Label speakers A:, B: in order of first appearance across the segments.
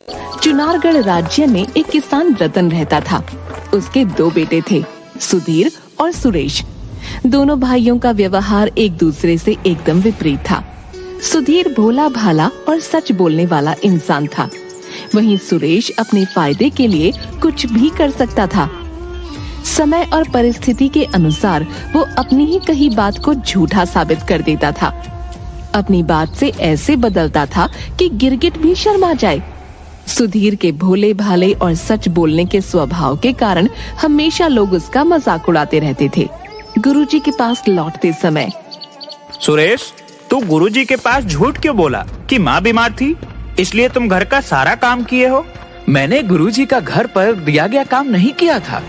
A: चुनारगढ़ राज्य में एक किसान रतन रहता था। उसके 2 बेटे थे, सुधीर और सुरेश। दोनों भाइयों का व्यवहार एक दूसरे से एकदम विपरीत था। सुधीर भोला भाला और सच बोलने वाला इंसान था, वहीं सुरेश अपने फायदे के लिए कुछ भी कर सकता था। समय और परिस्थिति के अनुसार वो अपनी ही कही बात को झूठा साबित कर देता था। अपनी बात से ऐसे बदलता था कि गिरगिट भी शर्मा जाए। सुधीर के भोले भाले और सच बोलने के स्वभाव के कारण हमेशा लोग उसका मजाक उड़ाते रहते थे। गुरुजी के पास लौटते समय,
B: सुरेश, तू गुरुजी के पास झूठ क्यों बोला कि माँ बीमार थी, इसलिए तुम घर का सारा काम किए हो?
C: मैंने गुरुजी का घर पर दिया गया काम नहीं किया था।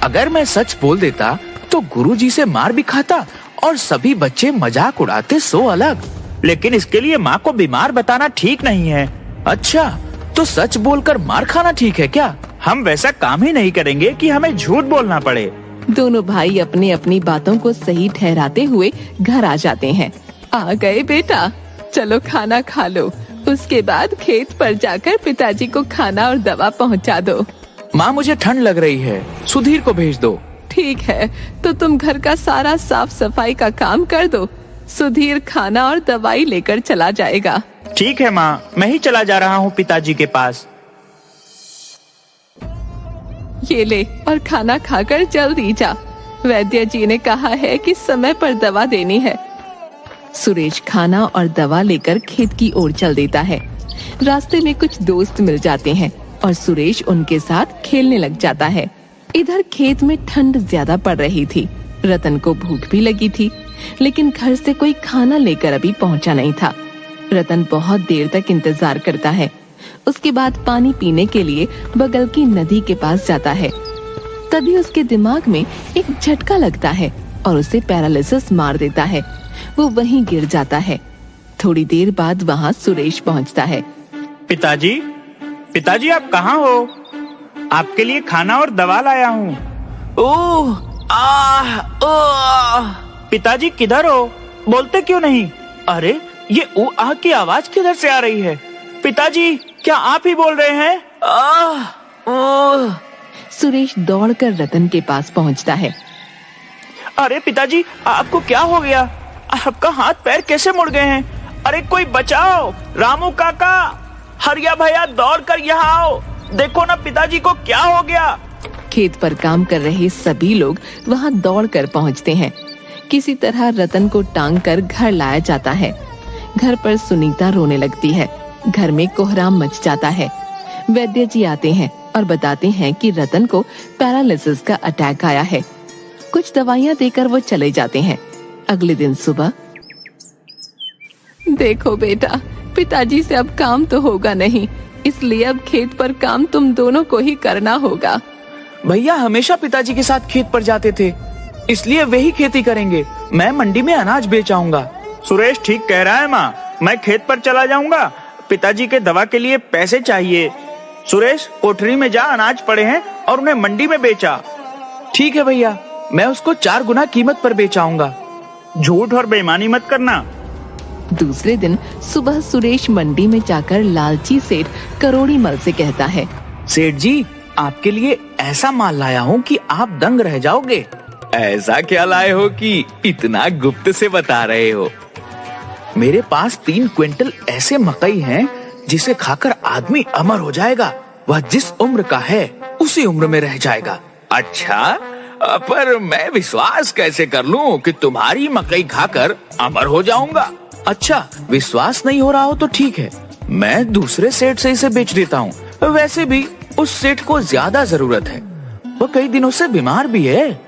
C: अगर मैं सच बोल देता तो गुरुजी से मार भी खाता और सभी बच्चे मजाक उड़ाते सो अलग।
B: लेकिन इसके लिए माँ को बीमार बताना ठीक नहीं है।
C: अच्छा, तो सच बोलकर मार खाना ठीक है क्या?
B: हम वैसा काम ही नहीं करेंगे कि हमें झूठ बोलना पड़े।
A: दोनों भाई अपनी अपनी बातों को सही ठहराते हुए घर आ जाते हैं। आ गए बेटा, चलो खाना खा लो, उसके बाद खेत पर जाकर पिताजी को खाना और दवा पहुंचा दो।
C: माँ, मुझे ठंड लग रही है, सुधीर को भेज दो।
A: ठीक है, तो तुम घर का सारा साफ सफाई का काम कर दो, सुधीर खाना और दवाई लेकर चला जाएगा।
B: ठीक है माँ, मैं ही चला जा रहा हूँ पिताजी के पास।
A: ये ले और खाना खाकर जल्दी जा, वैद्य जी ने कहा है कि समय पर दवा देनी है। सुरेश खाना और दवा लेकर खेत की ओर चल देता है। रास्ते में कुछ दोस्त मिल जाते हैं और सुरेश उनके साथ खेलने लग जाता है। इधर खेत में ठंड ज्यादा पड़ रही थी। रतन को भूख भी लगी थी, लेकिन घर से कोई खाना लेकर अभी पहुंचा नहीं था। रतन बहुत देर तक इंतजार करता है। उसके बाद पानी पीने के लिए बगल की नदी के पास जाता है। तभी उसके दिमाग में एक झटका लगता है और उसे पैरालिसिस मार देता है। वो वहीं गिर जाता है। थोड़ी देर बाद वहाँ सुरेश पहुँचता है।
B: पिताजी, पिताजी आप कहाँ हो? आपके लिए खाना और दवा लाया हूँ।
C: ओह,
B: पिताजी किधर हो? बोलते क्यों नहीं? अरे, ये ऊ आह की आवाज किधर से आ रही है? पिताजी, क्या आप ही बोल रहे हैं?
A: सुरेश दौड़कर रतन के पास पहुंचता है।
B: अरे पिताजी, आपको क्या हो गया? आपका हाथ पैर कैसे मुड़ गए हैं? अरे कोई बचाओ! रामू काका, हरिया भैया दौड़कर यहाँ आओ, देखो ना पिताजी को क्या हो गया।
A: खेत पर काम कर रहे सभी लोग वहाँ दौड़कर पहुँचते हैं। किसी तरह रतन को टांग कर घर लाया जाता है। घर पर सुनीता रोने लगती है। घर में कोहराम मच जाता है। वैद्य जी आते हैं और बताते हैं कि रतन को पैरालिसिस का अटैक आया है। कुछ दवाइयाँ देकर वो चले जाते हैं। अगले दिन सुबह, देखो बेटा, पिताजी से अब काम तो होगा नहीं, इसलिए अब खेत पर काम तुम दोनों को ही करना होगा।
C: भैया हमेशा पिताजी के साथ खेत पर जाते थे, इसलिए वे ही खेती करेंगे। मैं मंडी में अनाज बेच आऊंगा।
B: सुरेश ठीक कह रहा है माँ, मैं खेत पर चला जाऊंगा। पिताजी के दवा के लिए पैसे चाहिए। सुरेश, कोठरी में जा, अनाज पड़े हैं और उन्हें मंडी में बेचा।
C: ठीक है भैया, मैं उसको 4 गुना कीमत पर बेच आऊंगा।
B: झूठ और बेईमानी मत करना।
A: दूसरे दिन सुबह सुरेश मंडी में जाकर लालची सेठ करोड़ी मल से कहता है,
C: सेठ जी, आपके लिए ऐसा माल लाया हूँ कि आप दंग रह जाओगे। ऐसा क्या लाए हो कि इतना गुप्त से बता रहे हो? मेरे पास 3 क्विंटल ऐसे मकई हैं जिसे खाकर आदमी अमर हो जाएगा। वह जिस उम्र का है उसी उम्र में रह जाएगा।
B: अच्छा, पर मैं विश्वास कैसे कर लूं कि तुम्हारी मकई खाकर अमर हो जाऊंगा?
C: अच्छा, विश्वास नहीं हो रहा हो तो ठीक है, मैं दूसरे सेठ से इसे बेच देता हूँ। वैसे भी उस सेठ को ज्यादा जरूरत है, वो कई दिनों से बीमार भी है।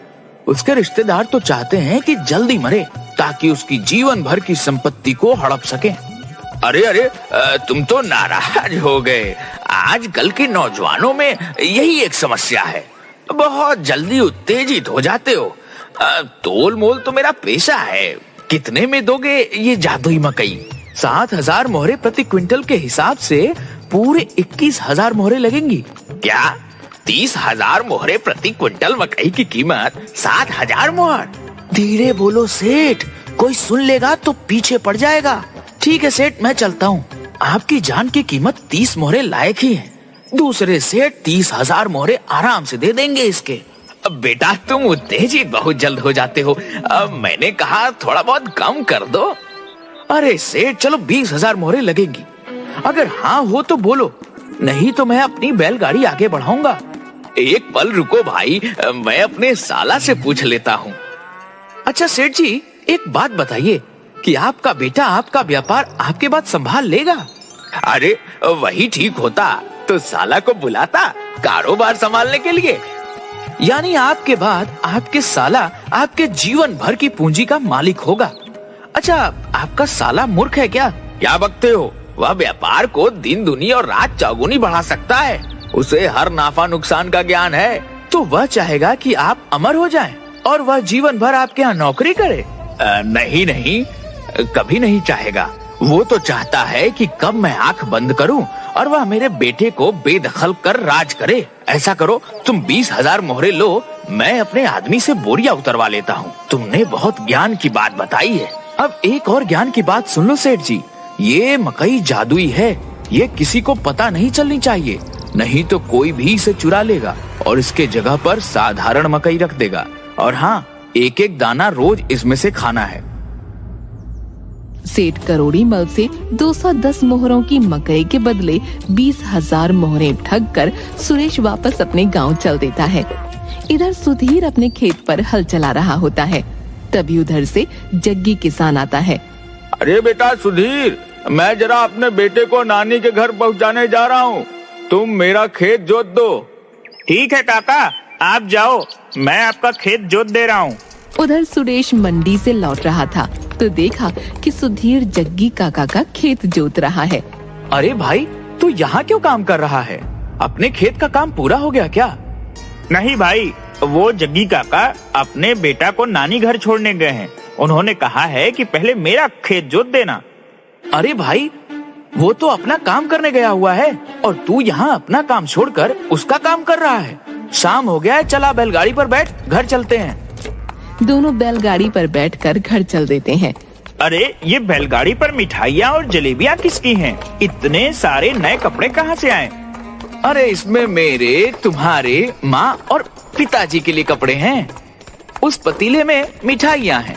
C: उसके रिश्तेदार तो चाहते हैं कि जल्दी मरे ताकि उसकी जीवन भर की संपत्ति को हड़प सके।
B: अरे अरे, तुम तो नाराज हो गए। आजकल के नौजवानों में यही एक समस्या है, बहुत जल्दी उत्तेजित हो जाते हो। तोल मोल तो मेरा पेशा है। कितने में दोगे ये जादुई मकई?
C: 7,000 मोहरे प्रति क्विंटल के हिसाब से पूरे 21,000 मोहरे लगेंगी।
B: क्या 30,000 मोहरे प्रति क्विंटल मकई की कीमत 7,000 मोहर?
C: धीरे बोलो सेठ, कोई सुन लेगा तो पीछे पड़ जाएगा। ठीक है सेठ, मैं चलता हूँ। आपकी जान की कीमत 30 मोहरे लायक ही है। दूसरे से 30,000 मोहरे आराम से दे देंगे इसके।
B: अब बेटा तुम उत्तेजित बहुत जल्द हो जाते हो। अब मैंने कहा थोड़ा बहुत कम कर दो।
C: अरे सेठ चलो 20,000 मोहरे लगेंगी। अगर हाँ हो तो बोलो, नहीं तो मैं अपनी बैलगाड़ी आगे बढ़ाऊंगा।
B: एक पल रुको भाई, मैं अपने साला से पूछ लेता हूँ।
C: अच्छा सेठ जी, एक बात बताइए कि आपका बेटा आपका व्यापार आपके बाद संभाल लेगा?
B: अरे वही ठीक होता तो साला को बुलाता कारोबार संभालने के लिए।
C: यानी आपके बाद आपके साला आपके जीवन भर की पूंजी का मालिक होगा। अच्छा, आपका साला मूर्ख है क्या?
B: क्या बकते हो? वह व्यापार को दिन दुनी और रात चौगुनी बढ़ा सकता है। उसे हर नाफा नुकसान का ज्ञान है।
C: तो वह चाहेगा कि आप अमर हो जाएं और वह जीवन भर आपके यहाँ नौकरी करे?
B: नहीं नहीं, कभी नहीं चाहेगा। वो तो चाहता है कि कब मैं आंख बंद करूं और वह मेरे बेटे को बेदखल कर राज करे। ऐसा करो, तुम 20,000 मोहरे लो, मैं अपने आदमी से बोरिया उतरवा लेता हूँ।
C: तुमने बहुत ज्ञान की बात बताई है। अब एक और ज्ञान की बात सुन लो सेठ जी, ये मकई जादुई है। ये किसी को पता नहीं चलनी चाहिए, नहीं तो कोई भी इसे चुरा लेगा और इसके जगह पर साधारण मकई रख देगा। और हाँ, एक एक दाना रोज इसमें से खाना है।
A: सेठ करोड़ी मल से 210 मोहरों की मकई के बदले 20,000 मोहरें ठग कर सुरेश वापस अपने गांव चल देता है। इधर सुधीर अपने खेत पर हल चला रहा होता है। तभी उधर से जग्गी किसान आता है।
B: अरे बेटा सुधीर, मैं जरा अपने बेटे को नानी के घर पहुंचाने जा रहा हूँ। तुम मेरा खेत जोत दो।
D: ठीक है काका, आप जाओ, मैं आपका खेत जोत दे रहा हूँ।
A: उधर सुरेश मंडी से लौट रहा था तो देखा कि सुधीर जग्गी काका का खेत जोत रहा है।
C: अरे भाई, तू यहाँ क्यों काम कर रहा है? अपने खेत का काम पूरा हो गया क्या?
D: नहीं भाई, वो जग्गी काका अपने बेटा को नानी घर छोड़ने गए हैं। उन्होंने कहा है कि पहले मेरा खेत जोत देना।
C: अरे भाई, वो तो अपना काम करने गया हुआ है और तू यहाँ अपना काम छोड़कर उसका काम कर रहा है। शाम हो गया है, चला बैलगाड़ी पर बैठ, घर चलते हैं।
A: दोनों बैलगाड़ी पर बैठकर घर चल देते हैं।
D: अरे ये बैलगाड़ी पर मिठाइयाँ और जलेबियाँ किसकी हैं? इतने सारे नए कपड़े कहाँ से आए?
C: अरे इसमें मेरे, तुम्हारे, माँ और पिताजी के लिए कपड़े हैं। उस पतीले में मिठाइयाँ हैं।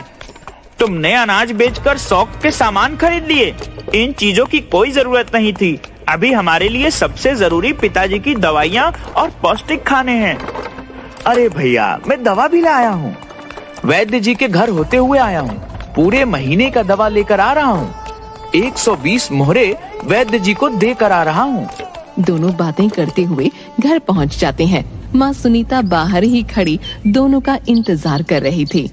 D: तुमने अनाज बेचकर शौक के सामान खरीद लिए। इन चीजों की कोई जरूरत नहीं थी। अभी हमारे लिए सबसे जरूरी पिताजी की दवाइयाँ और पौष्टिक खाने हैं।
C: अरे भैया, मैं दवा भी लाया हूँ। वैद्य जी के घर होते हुए आया हूँ। पूरे महीने का दवा लेकर आ रहा हूँ। 120 मोहरे वैद्य जी को देकर आ रहा हूँ।
A: दोनों बातें करते हुए घर पहुँच जाते हैं। माँ सुनीता बाहर ही खड़ी दोनों का इंतजार कर रही थी।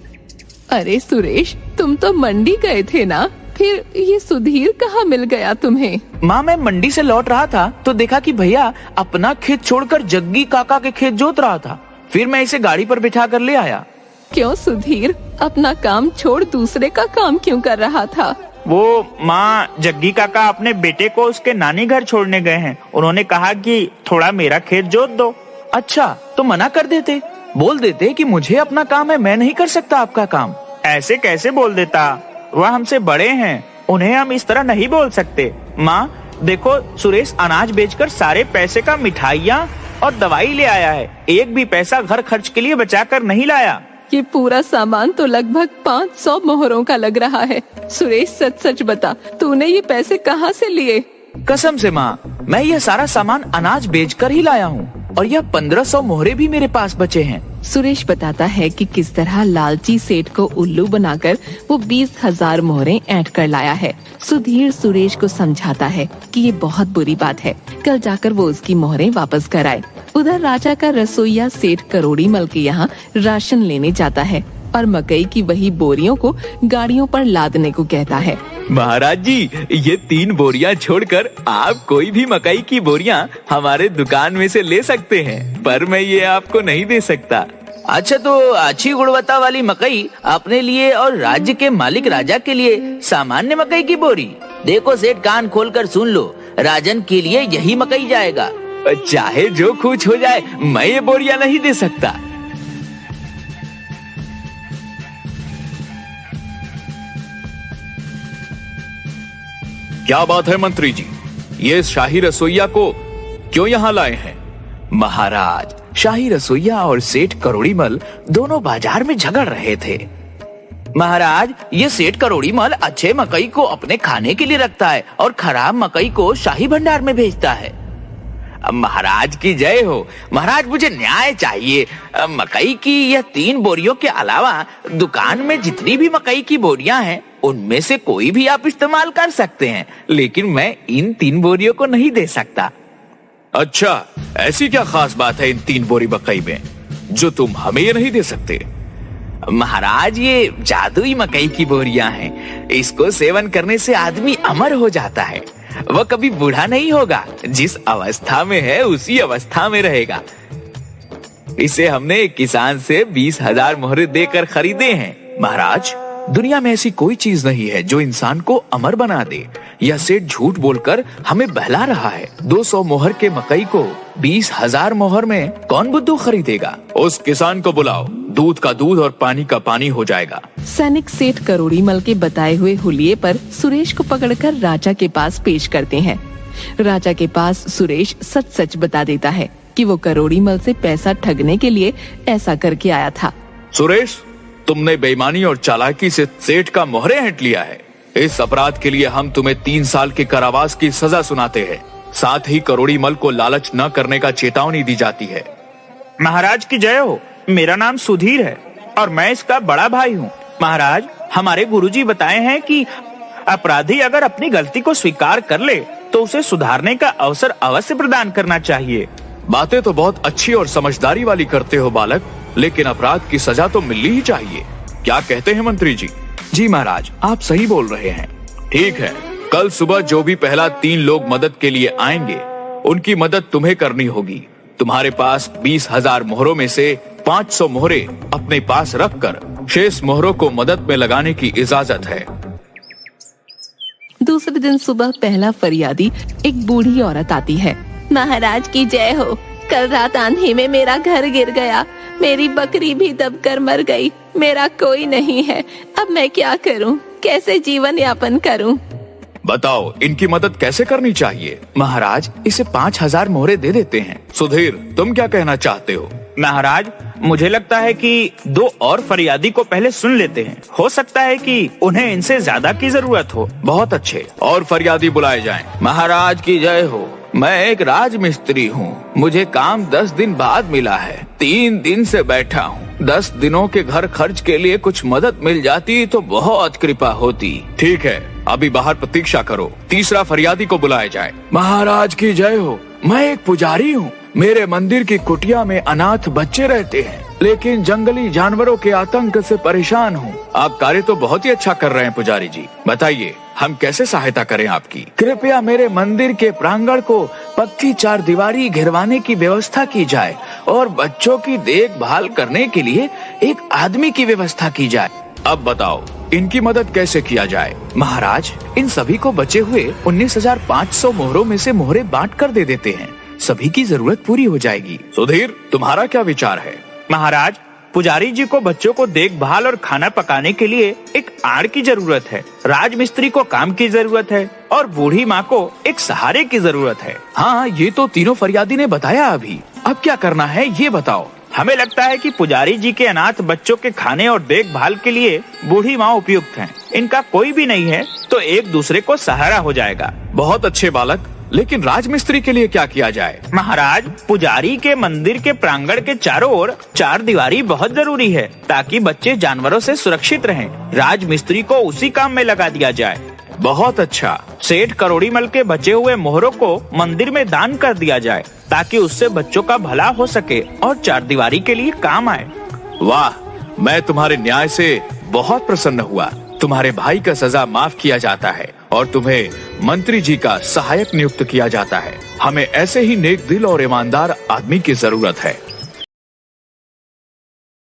A: अरे सुरेश, तुम तो मंडी गए थे ना, फिर ये सुधीर कहाँ मिल गया तुम्हें?
C: माँ, मैं मंडी से लौट रहा था तो देखा कि भैया अपना खेत छोड़कर जग्गी काका के खेत जोत रहा था। फिर मैं इसे गाड़ी पर बिठा कर ले आया।
A: क्यों सुधीर, अपना काम छोड़ दूसरे का काम क्यों कर रहा था?
D: वो माँ, जग्गी काका अपने बेटे को उसके नानी घर छोड़ने गए हैं। उन्होंने कहा कि थोड़ा मेरा खेत जोत दो।
C: अच्छा, तो मना कर देते, बोल देते कि मुझे अपना काम है, मैं नहीं कर सकता आपका काम।
D: ऐसे कैसे बोल देता? वह हमसे बड़े हैं, उन्हें हम इस तरह नहीं बोल सकते। माँ देखो, सुरेश अनाज बेचकर सारे पैसे का मिठाइयाँ और दवाई ले आया है। एक भी पैसा घर खर्च के लिए बचा कर नहीं लाया।
A: ये पूरा सामान तो लगभग 500 मोहरों का लग रहा है। सुरेश सच सच बता, तूने ये पैसे कहाँ से लिए?
C: कसम से माँ, मैं यह सारा सामान अनाज बेचकर ही लाया हूँ और यह 1500 मोहरे भी मेरे पास बचे हैं।
A: सुरेश बताता है कि किस तरह लालची सेठ को उल्लू बनाकर वो 20,000 मोहरें ऐंठ कर लाया है। सुधीर सुरेश को समझाता है कि ये बहुत बुरी बात है, कल जाकर वो उसकी मोहरें वापस कराए। उधर राजा का रसोइया सेठ करोड़ी मल के यहाँ राशन लेने जाता है और मकई की वही बोरियों को गाड़ियों पर लादने को कहता है।
C: महाराज जी, ये 3 बोरियां छोड़कर आप कोई भी मकई की बोरियां हमारे दुकान में से ले सकते हैं, पर मैं ये आपको नहीं दे सकता। अच्छा, तो अच्छी गुणवत्ता वाली मकई अपने लिए और राज्य के मालिक राजा के लिए सामान्य मकई की बोरी। देखो सेठ, कान खोलकर सुन लो, राजन के लिए यही मकई जाएगा। चाहे जो कुछ हो जाए, मैं ये बोरियां नहीं दे सकता।
B: क्या बात है मंत्री जी,
C: ये शाही रसोइया को क्यों यहाँ लाए हैं?
D: महाराज, शाही रसोइया और सेठ करोड़ीमल दोनों बाजार में झगड़ रहे थे। महाराज, ये सेठ करोड़ीमल अच्छे मकई को अपने खाने के लिए रखता है और खराब मकई को शाही भंडार में भेजता है।
B: महाराज की जय हो। महाराज, मुझे न्याय चाहिए। मकई की यह 3 बोरियों के अलावा दुकान में जितनी भी मकई की बोरियां हैं उनमें से कोई भी आप इस्तेमाल कर सकते हैं, लेकिन मैं इन 3 बोरियों को नहीं दे सकता।
C: अच्छा, ऐसी क्या खास बात है इन 3 बोरी मकई में जो तुम हमें ये नहीं दे सकते?
B: महाराज, ये जादुई मकई की बोरियां हैं। इसको सेवन करने से आदमी अमर हो जाता है। वह कभी बूढ़ा नहीं होगा, जिस अवस्था में है उसी अवस्था में रहेगा। इसे हमने एक किसान से 20,000 मोहरे देकर खरीदे हैं।
C: महाराज, दुनिया में ऐसी कोई चीज नहीं है जो इंसान को अमर बना दे। यह सेठ झूठ बोलकर हमें बहला रहा है। 200 मोहर के मकई को 20,000 मोहर में कौन बुद्धू खरीदेगा? उस किसान को बुलाओ, दूध का दूध और पानी का पानी हो जाएगा।
A: सैनिक सेठ करोड़ीमल के बताए हुए हुलिये पर सुरेश को पकड़कर राजा के पास पेश करते हैं। राजा के पास सुरेश सच सच बता देता है कि वो करोड़ीमल से पैसा ठगने के लिए ऐसा करके आया था।
C: सुरेश, तुमने बेईमानी और चालाकी से सेठ का मोहरे हट लिया है। इस अपराध के लिए हम तुम्हें 3 साल के कारावास की सजा सुनाते हैं। साथ ही करोड़ीमल को लालच न करने का चेतावनी दी जाती है।
D: महाराज की जय हो। मेरा नाम सुधीर है और मैं इसका बड़ा भाई हूँ। महाराज, हमारे गुरुजी बताए हैं कि अपराधी अगर अपनी गलती को स्वीकार कर ले तो उसे सुधारने का अवसर अवश्य प्रदान करना चाहिए।
C: बातें तो बहुत अच्छी और समझदारी वाली करते हो बालक, लेकिन अपराध की सजा तो मिलनी ही चाहिए। क्या कहते हैं मंत्री जी?
D: जी महाराज, आप सही बोल रहे हैं।
C: ठीक है, कल सुबह जो भी पहला 3 लोग मदद के लिए आएंगे उनकी मदद तुम्हें करनी होगी। तुम्हारे पास 20,000 मोहरों में से 500 मोहरे अपने पास रखकर शेष मोहरों को मदद में लगाने की इजाजत है।
A: दूसरे दिन सुबह पहला फरियादी एक बूढ़ी औरत आती है।
E: महाराज की जय हो। कल रात आंधी में मेरा घर गिर गया, मेरी बकरी भी दबकर मर गई। मेरा कोई नहीं है, अब मैं क्या करूं? कैसे जीवन यापन करूं?
C: बताओ, इनकी मदद कैसे करनी चाहिए?
D: महाराज, इसे 5,000 मोहरे दे देते हैं।
C: सुधीर, तुम क्या कहना चाहते हो?
D: महाराज, मुझे लगता है कि 2 और फरियादी को पहले सुन लेते हैं। हो सकता है कि उन्हें इनसे ज्यादा की जरूरत हो।
C: बहुत अच्छे, और फरियादी बुलाए जाएं।
B: महाराज की जय हो। मैं एक राजमिस्त्री हूँ। मुझे काम 10 दिन बाद मिला है। 3 दिन से बैठा हूँ। 10 दिनों के घर खर्च के लिए कुछ मदद मिल जाती तो बहुत कृपा होती।
C: ठीक है, अभी बाहर प्रतीक्षा करो। तीसरा फरियादी को बुलाया जाए।
F: महाराज की जय हो। मैं एक पुजारी हूँ। मेरे मंदिर की कुटिया में अनाथ बच्चे रहते हैं, लेकिन जंगली जानवरों के आतंक से परेशान हूँ।
C: आप कार्य तो बहुत ही अच्छा कर रहे हैं पुजारी जी। बताइए, हम कैसे सहायता करें आपकी?
F: कृपया मेरे मंदिर के प्रांगण को पक्की 4 दीवारी घिरवाने की व्यवस्था की जाए और बच्चों की देखभाल करने के लिए एक आदमी की व्यवस्था की जाए।
C: अब बताओ, इनकी मदद कैसे किया जाए?
D: महाराज, इन सभी को बचे हुए 19,500 मोहरों में से मोहरे बांट कर दे देते हैं। सभी की जरूरत पूरी हो जाएगी।
C: सुधीर, तुम्हारा क्या विचार है?
D: महाराज, पुजारी जी को बच्चों को देखभाल और खाना पकाने के लिए एक आड़ की जरूरत है, राजमिस्त्री को काम की जरूरत है और बूढ़ी माँ को एक सहारे की जरूरत है।
C: हाँ, ये तो तीनों फरियादी ने बताया अभी। अब क्या करना है ये बताओ।
D: हमें लगता है कि पुजारी जी के अनाथ बच्चों के खाने और देखभाल के लिए बूढ़ी माँ उपयुक्त हैं। इनका कोई भी नहीं है तो एक दूसरे को सहारा हो जाएगा।
C: बहुत अच्छे बालक, लेकिन राजमिस्त्री के लिए क्या किया जाए?
D: महाराज, पुजारी के मंदिर के प्रांगण के चारों ओर 4 दीवारी बहुत जरूरी है ताकि बच्चे जानवरों से सुरक्षित रहें। राजमिस्त्री को उसी काम में लगा दिया जाए।
C: बहुत अच्छा।
D: सेठ करोड़ीमल के बचे हुए मोहरों को मंदिर में दान कर दिया जाए ताकि उससे बच्चों का भला हो सके और 4 दीवारी के लिए काम आए।
C: वाह, मैं तुम्हारे न्याय से बहुत प्रसन्न हुआ। तुम्हारे भाई का सजा माफ किया जाता है और तुम्हें मंत्री जी का सहायक नियुक्त किया जाता है। हमें ऐसे ही नेक दिल और ईमानदार आदमी की जरूरत है।